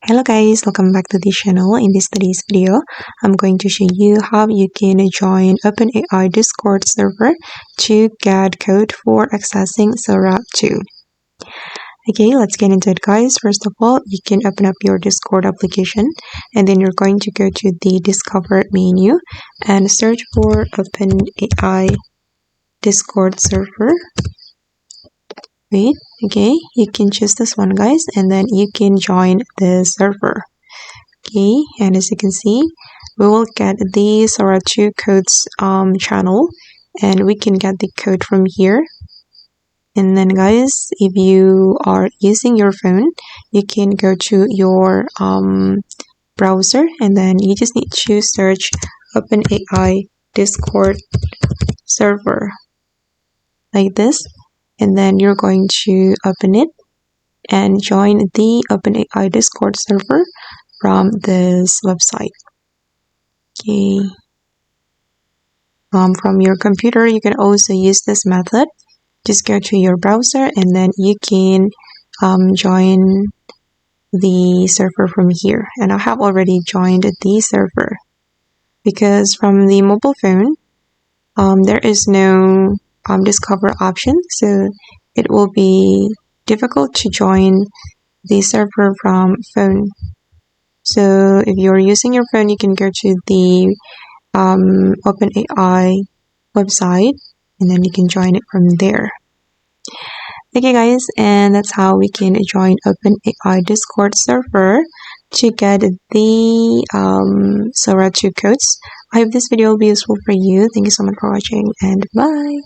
Hello guys, welcome back to the channel. In today's video, I'm going to show you how you can join OpenAI Discord server to get code for accessing Sora 2. Okay, let's get into it guys. First of all, you can open up your Discord application and then you're going to go to the Discover menu and search for OpenAI Discord server. Wait, okay, you can choose this one guys and then you can join the server. Okay, and as you can see, we will get the Sora 2 codes channel and we can get the code from here. And then guys, if you are using your phone, you can go to your browser and then you just need to search OpenAI Discord server like this, and then you're going to open it and join the OpenAI Discord server from this website. Okay. From your computer, you can also use this method. Just go to your browser and then you can join the server from here. And I have already joined the server because from the mobile phone, there is no discover option, so it will be difficult to join the server from phone. So if you're using your phone, you can go to the OpenAI website and then you can join it from there. Okay guys, and that's how we can join OpenAI Discord server to get the Sora 2 codes. I hope this video will be useful for you. Thank you so much for watching and bye.